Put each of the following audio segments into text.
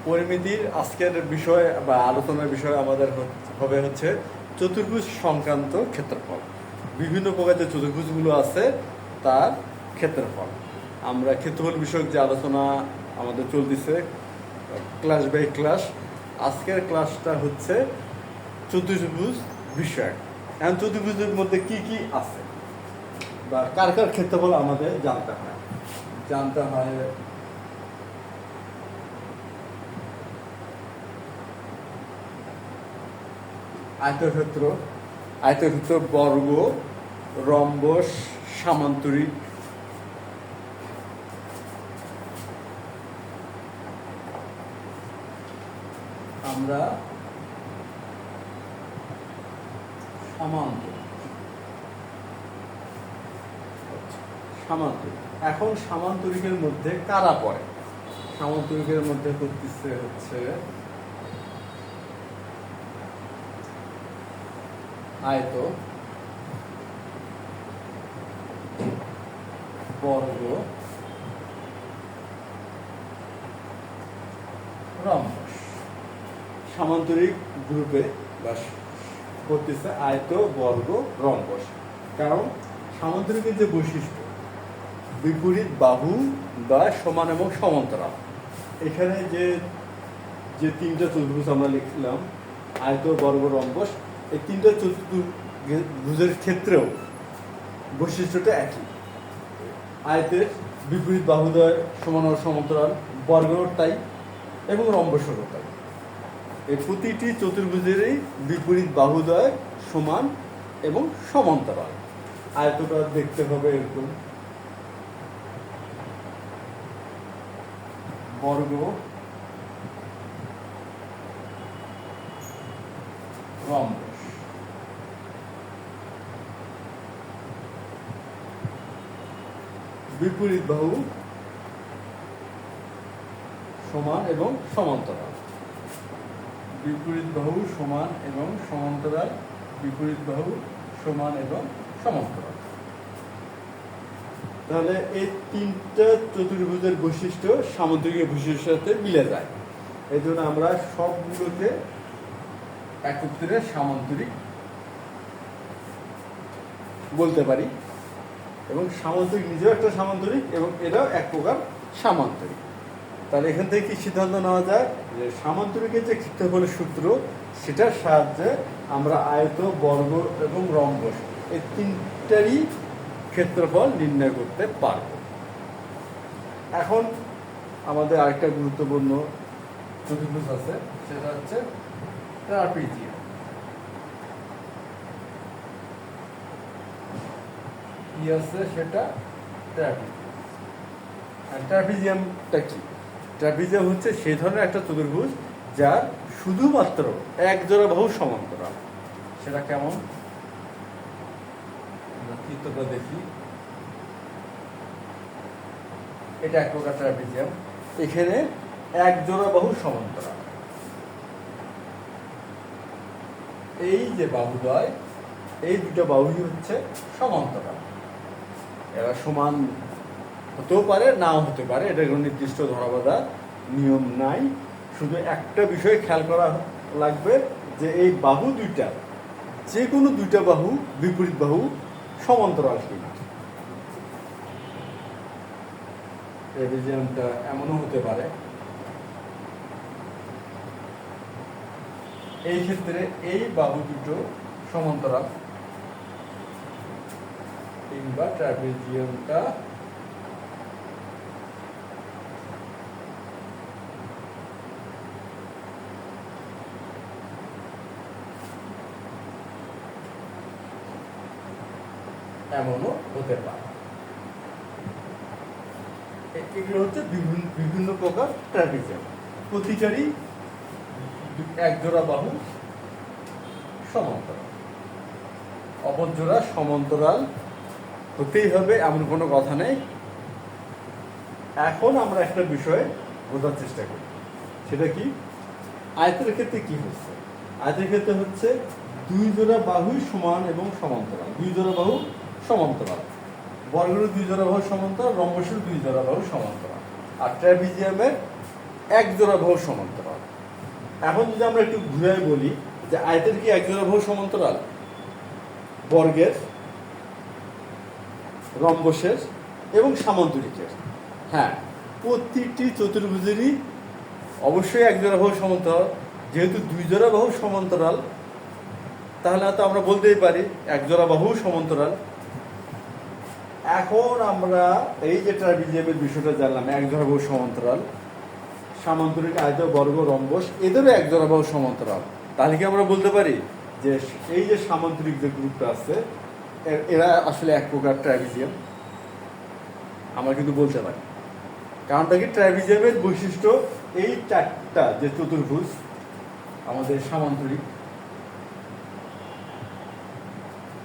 পরিমিতির আজকের বিষয় বা আলোচনার বিষয় আমাদের হবে হচ্ছে চতুর্ভুজ সংক্রান্ত ক্ষেত্রফল। বিভিন্ন প্রকার যে চতুর্ভুজগুলো আছে তার ক্ষেত্রফল। আমরা ক্ষেত্রফল বিষয়ক যে আলোচনা আমাদের চলতেছে ক্লাস বাই ক্লাস, আজকের ক্লাসটা হচ্ছে চতুর্ভুজ বিষয়ক। এখন চতুর্ভুজের মধ্যে কি কি আছে বা কার কার ক্ষেত্রফল আমাদের জানতে হয় আয়তক্ষেত্র, বর্গ, রম্বস, সামান্তরিক, আমরা সামান্তরিক। এখন সামান্তরিকের মধ্যে কারা পড়ে? সামান্তরিকের মধ্যে হচ্ছে আয়ত, বর্গ, রম্বস। সামান্তরিক গ্রুপে বা করতেছে আয়ত, বর্গ, রম্বস। কারণ সামান্তরিকের যে বৈশিষ্ট্য বিপরীত বাহু বা সমান এবং সমান্তরাল। এখানে যে তিনটা চতুর্ভুজ আমরা লিখলাম আয়ত, বর্গ, রম্বস, এই তিনটা চতুর্ভুজের ক্ষেত্রেও বৈশিষ্ট্যটা একই। আয়তের বিপরীত বাহুদ্বয় সমান ও সমান্তরাল, বর্গেরও তাই এবং রম্বসেরও তাই। এই প্রতিটি চতুর্ভুজেরই বিপরীত বাহুদ্বয় সমান এবং সমান্তরাল। আয়তটা দেখতে হবে এরকম, বর্গ, রম্বস। বিপরীত বাহু সমান এবং সমান্তরাল, বিপরীত বাহু সমান এবং সমান্তরাল, বিপরীত বাহু সমান এবং সমান্তরাল। তাহলে এই তিনটা চতুর্ভুজের বৈশিষ্ট্য সামান্তরিকের বৈশিষ্ট্যের সাথে মিলে যায়। এই জন্য আমরা সবগুলোকে একত্রে সামান্তরিক বলতে পারি এবং সামান্তরিক নিজেও একটা সামান্তরিক এবং এটাও এক প্রকার সামান্তরিক। তাহলে এখান থেকে কি সিদ্ধান্ত নেওয়া যায় যে সামান্তরিকের যে ক্ষেত্রফলের সূত্র সেটার সাহায্যে আমরা আয়ত, বর্গ এবং রম্বস এই তিনটারই ক্ষেত্রফল নির্ণয় করতে পারব। এখন আমাদের আরেকটা গুরুত্বপূর্ণ চতুর্ভুজ আছে, সেটা হচ্ছে ট্রাপিজিয়াম। কি আছে সেটা? ট্রাপিজিয়ামটা কি? ট্রাপিজিয়াম হচ্ছে সেই ধরনের একটা চতুর্ভুজ যার শুধুমাত্র এক জোড়া বাহু সমান্তরাল। সেটা কেমন? চিত্রটা দেখি। এটা এক প্রকার ট্রাপিজিয়াম। এখানে এক জোড়া বাহু সমান্তরাল। এই যে বাহুদ্বয়, এই দুটো বাহুই হচ্ছে সমান্তরাল। এরা সমান হতেও পারে, নাও হতে পারে, এটা কোনো নির্দিষ্ট ধরাবাঁধা নিয়ম নাই। শুধু একটা বিষয় খেয়াল করা লাগবে যে এই বাহু দুইটা, যে কোনো দুইটা বাহু বিপরীত বাহু সমান্তরাল কিনা। ট্রাপিজিয়ামটা এমনও হতে পারে, এই ক্ষেত্রে এই বাহু দুটো সমান্তরাল কিংবা ট্রাপিজিয়ামটা এমনও হতে পারে। এগুলো হচ্ছে বিভিন্ন প্রকার ট্রাপিজিয়াম। প্রতিটারই এক জোড়া বাহু সমান্তরাল, অপর জোড়া সমান্তরাল হতেই হবে এমন কোনো কথা নেই। এখন আমরা একটা বিষয় বোঝার চেষ্টা করি, সেটা কি? আয়তের ক্ষেত্রে কি হচ্ছে? আয়তের ক্ষেত্রে হচ্ছে দুই জোড়া বাহুই সমান এবং সমান্তরাল, দুই জোড়া বাহু সমান্তরাল। বর্গের দুই জোড়া বাহু সমান্তরাল, রম্বসের দুই জোড়া বাহু সমান্তরাল। আর ট্রাপিজিয়ামের এক জোড়া বাহু সমান্তরাল। এখন যদি আমরা একটু ঘুরে বলি যে আয়তের কি এক জোড়া বাহু সমান্তরাল? বর্গের, রম্বসের এবং সামান্তরিকের। হ্যাঁ, প্রতিটি চতুর্ভুজেরই অবশ্যই এক জোড়া বাহু সমান্তরাল। যেহেতু দুই জোড়া বাহু সমান্তরাল, তাহলে তো আমরা বলতেই পারি এক জোড়া বাহু সমান্তরাল। এখন আমরা এই যে ট্রাপিজিয়ামের বিষয়টা জানলাম, এক জোড়া বাহু সমান্তরাল, সামান্তরিক, আয়ত, বর্গ, রম্বস এদেরও এক জোড়া বাহু সমান্তরাল। তাহলে কি আমরা বলতে পারি যে এই যে সামান্তরিক যে গ্রুপটা আছে এরা আসলে এক প্রকার ট্রাপিজিয়াম? আমরা কিন্তু বলতে পারি। কারণটা কি, ট্রাপিজিয়ামের বৈশিষ্ট্য এই চারটা যে চতুর্ভুজ আমাদের সামান্তরিক,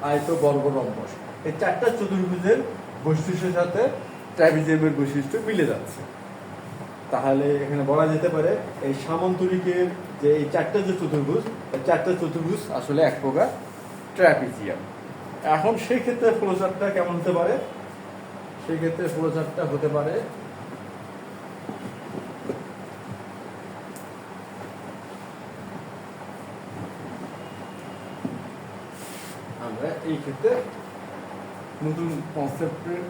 আয়ত, বর্গ, রম্বস, এই চারটা চতুর্ভুজের বৈশিষ্ট্যের সাথে ট্রাপিজিয়ামের বৈশিষ্ট্য মিলে যাচ্ছে। তাহলে এখানে বলা যেতে পারে এই সামান্তরিকের যে এই চারটা যে চতুর্ভুজ, এই চারটা চতুর্ভুজ আসলে এক প্রকার ট্রাপিজিয়াম। এখন সেই ক্ষেত্রে ফ্লোচার্টটা কেমন হতে পারে? সেই ক্ষেত্রে ফ্লোচার্টটা হতে পারে আমরা এই ক্ষেত্রে নতুন কনসেপ্টের,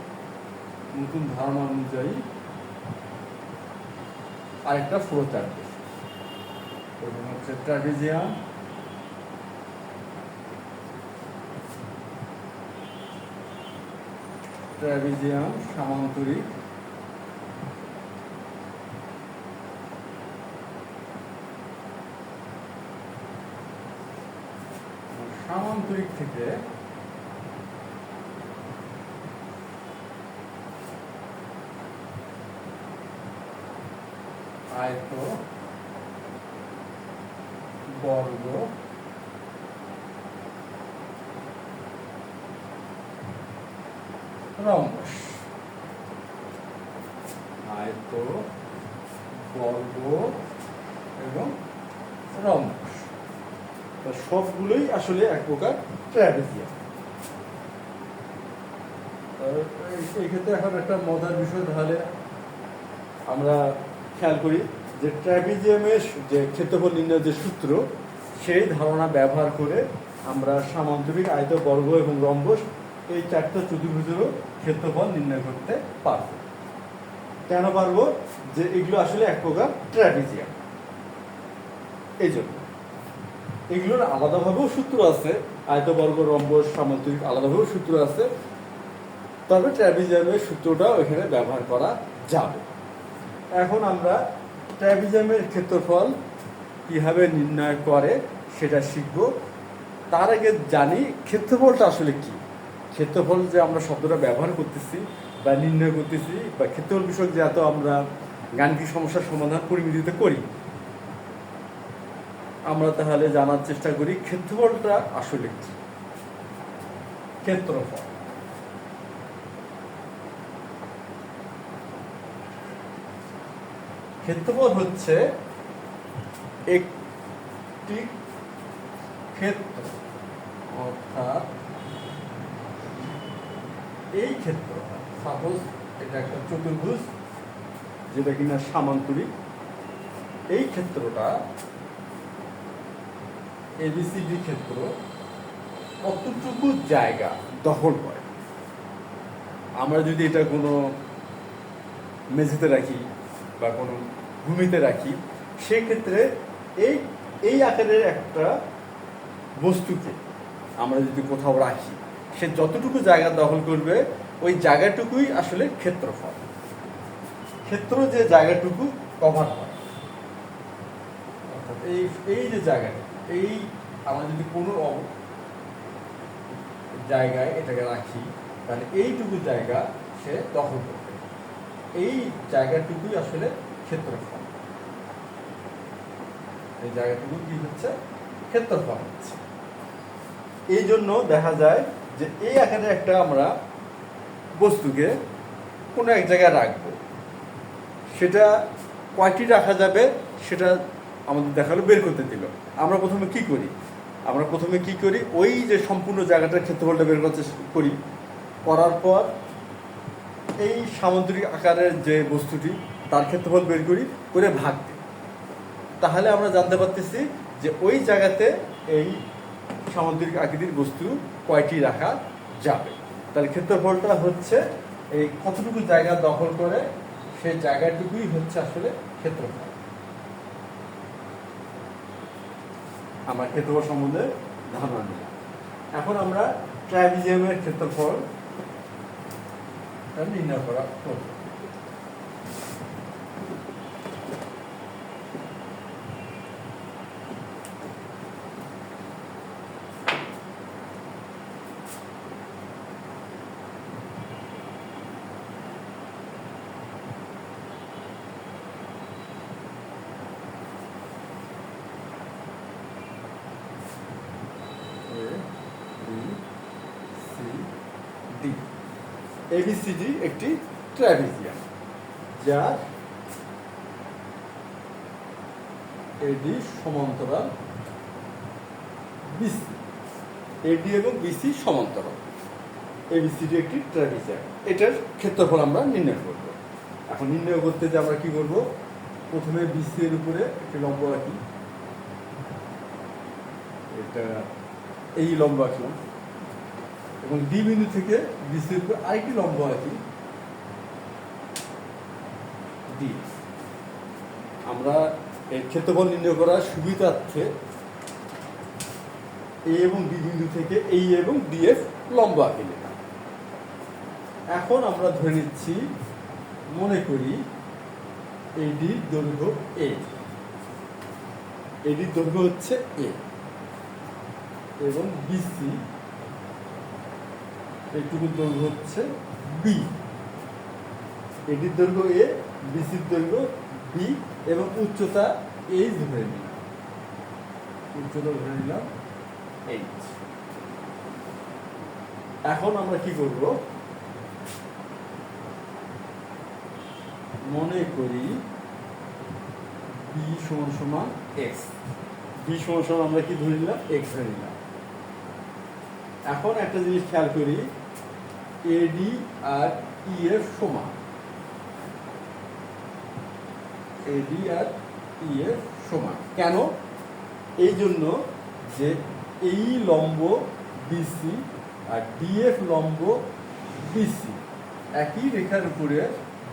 নতুন ধারণা অনুযায়ী আরেকটা ফ্লোচার্ট হচ্ছে ট্রাপিজিয়াম, ট্রাপিজিয়াম, সামান্তরিক, সামান্তরিক থেকে আয়ত, বর্গ, রম্বস। আয়ত, বর্গ এবং রম্বস সবগুলোই আসলে এক প্রকার ট্রাপিজিয়াম। এই ক্ষেত্রে এখন একটা মজার বিষয়, তাহলে আমরা খেয়াল করি যে ট্রাপিজিয়ামের যে ক্ষেত্রফল নির্ণয়ের যে সূত্র, সেই ধারণা ব্যবহার করে আমরা সামান্তরিক, আয়ত, বর্গ এবং রম্বস এই চারটা চতুর্ভুজেরও ক্ষেত্রফল নির্ণয় করতে পারব। কেন পারবো? যে এগুলো আসলে এক প্রকার ট্রাপিজিয়াম। এই জন্য এগুলোর আলাদাভাবেও সূত্র আছে, আয়ত, বর্গ, রম্বস, সামান্তরিক আলাদাভাবেও সূত্র আছে, তবে ট্রাপিজিয়ামের সূত্রটাও এখানে ব্যবহার করা যাবে। এখন আমরা ট্রাপিজিয়ামের ক্ষেত্রফল কিভাবে নির্ণয় করে সেটা শিখব। তার আগে জানি ক্ষেত্রফলটা আসলে কি। ক্ষেত্রফল যে আমরা শব্দটা ব্যবহার করতেছি বা নির্ণয় করতেছি, বা ক্ষেত্রফল বিষয়ক যে এত আমরা গাণিতিক সমস্যার সমাধান পরিমিতিতে করি, আমরা তাহলে জানার চেষ্টা করি ক্ষেত্রফলটা আসলে কি। ক্ষেত্রফল ক্ষেত্রফল হচ্ছে একটি ক্ষেত্র, অর্থাৎ এই ক্ষেত্র, সাপোজ এটা একটা চতুর্ভুজ যেটা কিনা সামান্তরিক, এই ক্ষেত্রটা এবিসিডি ক্ষেত্র কতটুকু জায়গা দখল করে। আমরা যদি এটা কোনো মেঝেতে রাখি বা কোনো ভূমিতে রাখি, সেক্ষেত্রে এই এই আকারের একটা বস্তুকে আমরা যদি কোথাও রাখি, সে যতটুকু জায়গা দখল করবে ওই জায়গাটুকুই আসলে ক্ষেত্রফল। ক্ষেত্র যে জায়গাটুকু কভার করে, অর্থাৎ এই যে জায়গাটা, এই আমরা যদি কোনো জায়গায় এটাকে রাখি, তাহলে এইটুকু জায়গা সে দখল করবে, এই জায়গাটুকুই আসলে ক্ষেত্রফল। এই জায়গাটুকু কি হচ্ছে? ক্ষেত্রফল হচ্ছে। এই জন্য দেখা যায় যে এই আকারে একটা আমরা বস্তুকে কোনো এক জায়গায় রাখবো, সেটা কয়টি রাখা যাবে সেটা আমাদের দেখালো, বের করতে দিল। আমরা প্রথমে কি করি, ওই যে সম্পূর্ণ জায়গাটার ক্ষেত্রফলটা বের করতে করার পর এই সামান্তরিক আকারের যে বস্তুটি তার ক্ষেত্রফল বের করি, করে ভাগ দিই। তাহলে আমরা জানতে পারতেছি যে ওই জায়গাতে এই সামুদ্রিক আকৃতির বস্তু কয়টি রাখা যাবে। তাহলে ক্ষেত্রফলটা হচ্ছে এই কতটুকু জায়গা দখল করে সেই জায়গাটুকুই হচ্ছে আসলে ক্ষেত্রফল। আমরা ক্ষেত্রফল সম্বন্ধে ধারণা নিলাম। এখন আমরা ট্রাপিজিয়ামের ক্ষেত্রফল নির্ণয় করা করব। ABCD একটি ট্রাপিজিয়াম, যার AD সমান্তরাল BC, AD এবং BC সমান্তরাল। ABCD একটি ট্রাপিজিয়াম, এটার ক্ষেত্রফল আমরা নির্ণয় করব। এখন নির্ণয় করতে যে আমরা কি করব, প্রথমে BC এর উপরে একটি লম্ব আঁকি, এটা এই লম্ব আঁকলাম, এবং ডি বিন্দু থেকে বিসির উপর আরেকটি লম্ব আঁকি ডি। আমরা এই ক্ষেত্রফল নির্ণয় করার সুবিধার্থে এ এবং বি বিন্দু থেকে এই এবং ডি এফ লম্ব আঁকি নিলাম। এখন আমরা ধরে নিচ্ছি, মনে করি এডির দৈর্ঘ্য এ, এডির দৈর্ঘ্য হচ্ছে এ, এবং বিসি এইটুকু দৈর্ঘ্য হচ্ছে বি। এটির দৈর্ঘ্য এ, বিসির দৈর্ঘ্য বি, এবং উচ্চতা এইচ ধরে নিলাম, উচ্চতা ধরে নিলাম এইচ। এখন আমরা কি করব, মনে করি বি সমান সমান এক্স, বি সমান সমান আমরা কি ধরে নিলাম, এক্স ধরে নিলাম। এখন একটা জিনিস খেয়াল করি, এডি আর ইএফ সমান, এডি আর ইএফ সমান কেন? এই জন্য যে এই লম্ব বিসি আর ডিএফ লম্ব বিসি একই রেখার উপরে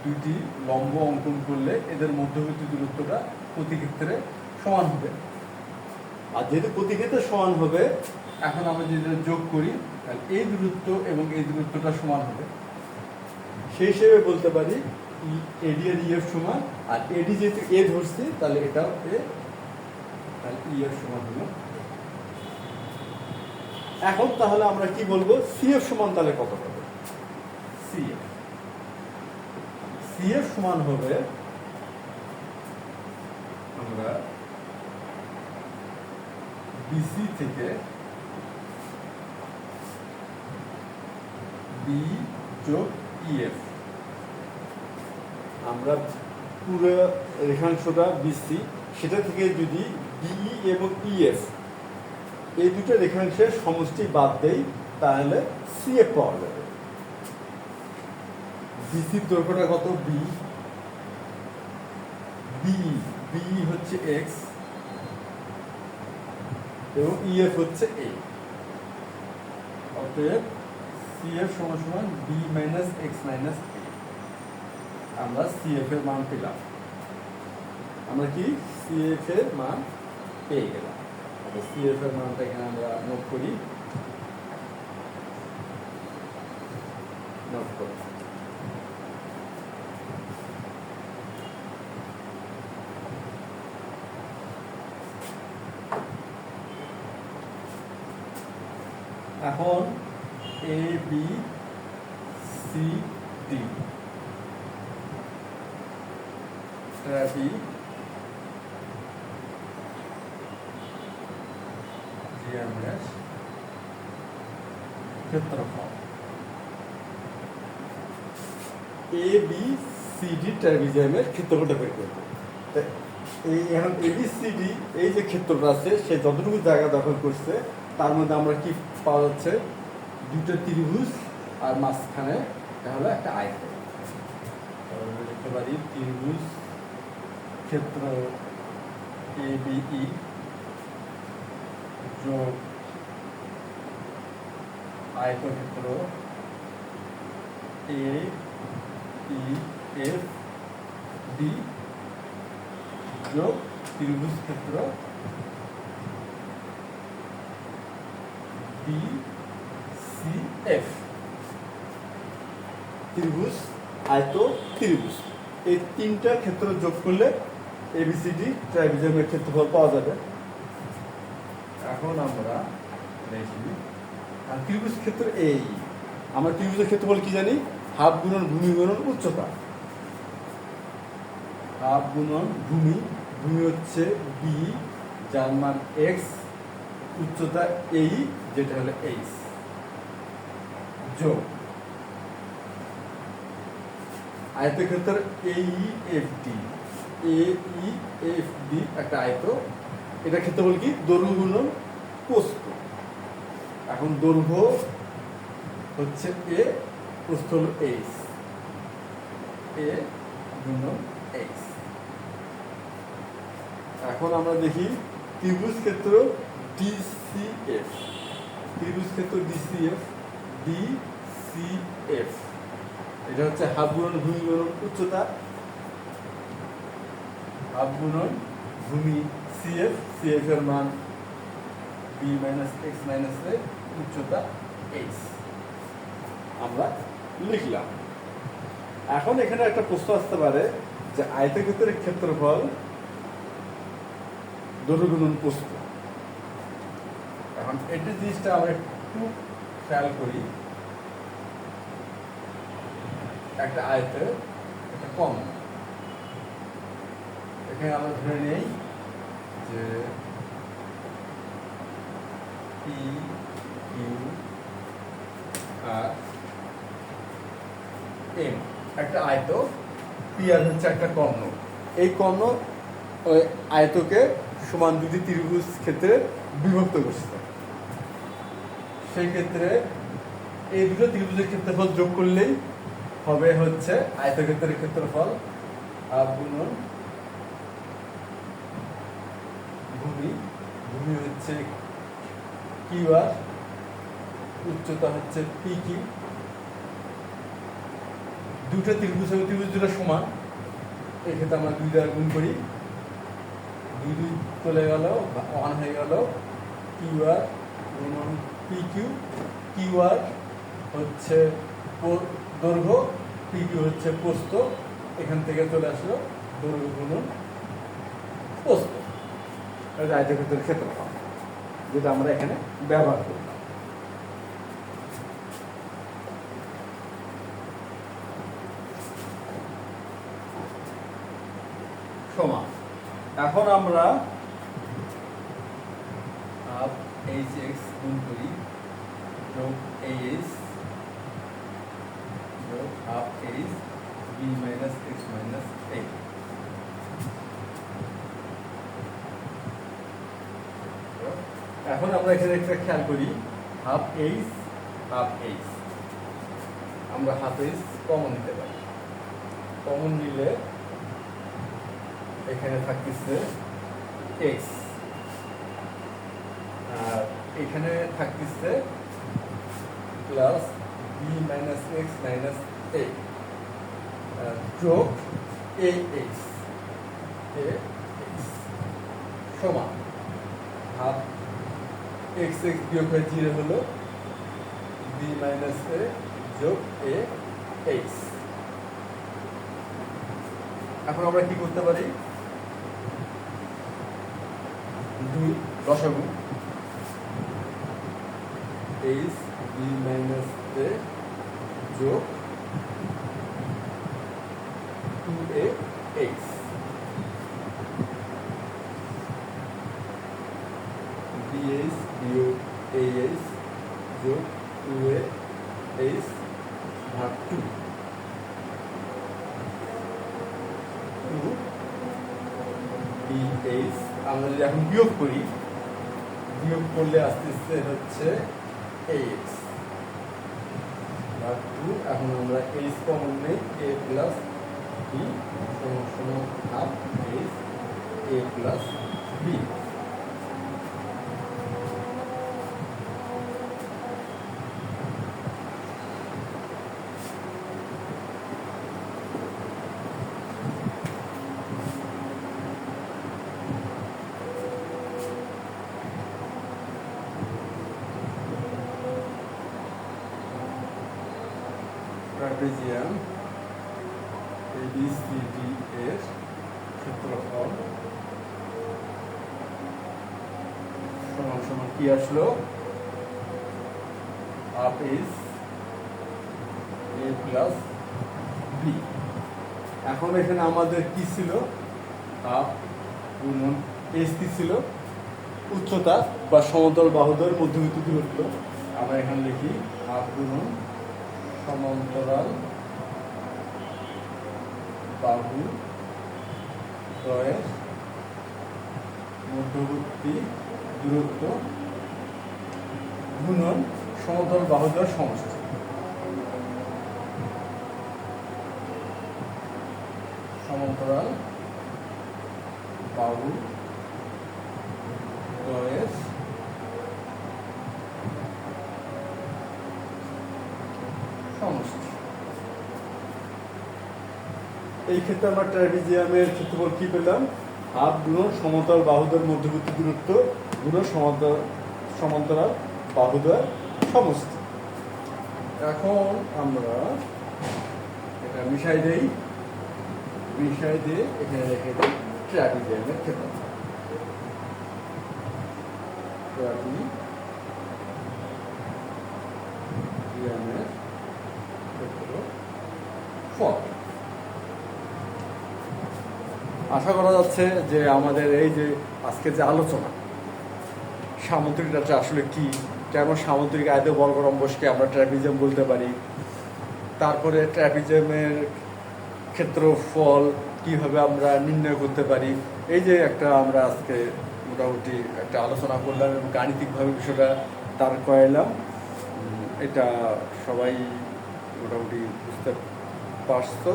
দুটি লম্ব অঙ্কন করলে এদের মধ্যবর্তী দূরত্বটা প্রতি ক্ষেত্রে সমান হবে। আর যেহেতু প্রতি ক্ষেত্রে সমান হবে, এখন আমরা যদি যোগ করি তাহলে এই দূরত্ব এবং এই দূরত্বটা সমান হবে। সেই হিসেবে বলতে পারি এডি আর ইএফ সমান, আর এডি যেহেতু এ ধরছি তাহলে এটাও এ, তাহলে ইএফ সমান হলো। এখন তাহলে আমরা কি বলবো, সিএফ সমান তাহলে কত হবে? সিএফ, সিএফ সমান হবে, আমরা বিসি থেকে বি যোগ ইএফ, আমরা পুরো রেখাংশটা বিসি, সেটা থেকে যদি বিই এবং ইএফ এই দুটো রেখাংশের সমষ্টি বাদ দেই তাহলে সিএফ পাওয়া যাবে। বিসির দৈর্ঘ্যটা কত? বি, বিই হচ্ছে এক্স এবং ইএফ হচ্ছে এ। অতএব সিএফ সমান সমান বি মাইনাস এক্স মাইনাস এ। আমরা সিএফ এর মান পেলাম, আমরা কি সিএফ এর মান পেয়ে গেলাম। সিএফ এর মানটা এখানে আমরা নোট করি, নোট করি। এখন এ বি সি ডি ট্রাপিজিয়ামের ক্ষেত্রফল, এ বি সি ডি ট্রাপিজিয়ামের ক্ষেত্রফলটা বের করব। এই এখন এ বি সি ডি এই যে ক্ষেত্রটা আছে সে যতটুকু জায়গা দখল করছে তার মধ্যে আমরা কি পাওয়া যাচ্ছে, দুটো ত্রিভুজ আর মাঝখানে হলো একটা আয়তন। লিখতে পারি ত্রিভুজ ক্ষেত্র ABE যোগ আয়তক্ষেত্র AEFD যোগ ত্রিভুজ ক্ষেত্র BCF। ত্রিভুজ আয়ত ত্রিভুজ এই তিনটা ক্ষেত্র যোগ করলে ABCD ট্রাইভিজমের ক্ষেত্রফল পাওয়া যাবে। এখন আমরা দেখি ত্রিভুজ ক্ষেত্র এই আমরা ত্রিভুজের ক্ষেত্রফল কি জানি, হাফ গুণন ভূমি গুণন উচ্চতা। হাফ গুণন ভূমি, ভূমি হচ্ছে B যার মান X, উচ্চতা এই যেটা হলো H, যোগ আয়তক্ষেত্র AEFD। AEFD একটা আয়ত, এটা ক্ষেত্রফল কি দৈর্ঘ্য গুণন প্রস্থ। এখন দৈর্ঘ্য হচ্ছে A, প্রস্থ হলো H, A গুণন H। এখন আমরা দেখি ত্রিভুজ ক্ষেত্র DCF। ত্রিভুজ ক্ষেত্র DCF এটা হচ্ছে হাফ গুণন ভূমি গুণন উচ্চতা, হাফ গুণন ভূমি CF, CF এর মান B - X - A, উচ্চতা H আমরা লিখলাম। এখন এখানে একটা প্রশ্ন আসতে পারে যে আয়তক্ষেত্রের ক্ষেত্রফল দৈর্ঘ্য গুণন প্রস্থ। এখন এটা জিনিসটা আমরা একটু খেয়াল করি, একটা আয়তের একটা কম, এখানে আমরা ধরে নেই যে P Q আর M একটা আয়ত, P আর হচ্ছে একটা কর্ণ। এই কর্ণ ওই আয়তকে সমান দুটি ত্রিভুজ ক্ষেত্রে বিভক্ত করছে। সেই ক্ষেত্রে এই দুটো ত্রিভুজের ক্ষেত্রফল যোগ করলেই হবে হচ্ছে আয়তক্ষেত্রের ক্ষেত্রফল হাফ গুণন ভূমি, ভূমি হচ্ছে QR, উচ্চতা হচ্ছে PQ। দুটো ত্রিভুজ হবে, ত্রিভুজ দুটো সমান, এক্ষেত্রে আমরা 2 দ্বারা গুণ করি, 2 2 চলে গেল, 1 হয়ে গেল। QR গুণন PQ, QR হচ্ছে দৈর্ঘ্য, PQ হচ্ছে প্রস্থ, এখান থেকে চলে আসলো দৈর্ঘ্য গুণন প্রস্থ। এটা আয়তক্ষেত্রের ক্ষেত্রফল যেটা আমরা এখানে ব্যবহার করি। সমান। এখন আমরা হাফ HX গুণ করি যোগ AH যোগ half H B - X - A। এখন আমরা এখানে একটা খেয়াল করি, হাফ H হাফ H, আমরা হাফ H কমন নিতে পারি। কমন নিলে এখানে থাকতেছে X আর এখানে থাকতেছে প্লাস B - X - A যোগ AH সমান হাফ X বিয়োগ হয়ে 0 হলো B - A যোগ AH। এখন আমরা কি করতে পারি, 2 লসাগু H B - A যোগ 2AH BH বিয়োগ AH যোগ 2AH ভাগ 2 BH। আমরা যদি এখন বিয়োগ করি, বিয়োগ করলে আস্তে আস্তে হচ্ছে AX ভাগ 2। এখন আমরা H কমন নেই, A প্লাস বি সমান সমান half H A plus B. Trapezium ABCD এর ক্ষেত্রফল সমান সমান কি আসলো? Half H A plus B. এখন এখানে আমাদের কি ছিল? হাফ গুণন এইচ কি ছিল? উচ্চতা বা সমতল বাহুদ্বয়ের মধ্যবর্তী দূরত্ব। আমরা এখানে লিখি হাফ গুণন সমান্তরাল বাহু দ্বয়ের মধ্যবর্তী দূরত্ব গুণন সমতল বাহুদ্বয়ের সমষ্টি। সমান্তরাল বাহু দ্বয়ের সমষ্টি। এই ক্ষেত্রে আমরা ট্রাপিজিয়ামের ক্ষেত্রফল কি পেলাম? হাফ গুণন সমতল বাহুদ্বয়ের মধ্যবর্তী দূরত্ব গুণন সমান্তরাল বাহুদ্বয়ের সমষ্টি। এখন আমরা এটা মিশাই দিয়ে এখানে রেখে দিই ট্রাপিজিয়ামের ক্ষেত্রফল। ট্রাপিজিয়ামের ক্ষেত্রফল। আশা করা যাচ্ছে যে আমাদের এই যে আজকে যে আলোচনা সামুদ্রিক ডাটা আসলে কি, যেমন সামুদ্রিক আয়তীয় বর্গরম্বসকে আমরা ট্রাপিজিয়াম বলতে পারি, তারপরে ট্রাপিজিয়ামের ক্ষেত্রফল কিভাবে আমরা নির্ণয় করতে পারি, এই যে একটা আমরা আজকে মোটামুটি একটা আলোচনা করলাম এবং গাণিতিকভাবে বিষয়টা দাঁড় করাইলাম। এটা সবাই মোটামুটি বুঝতে পারছো।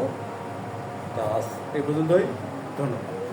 তা এই পর্যন্তই, ধন্যবাদ।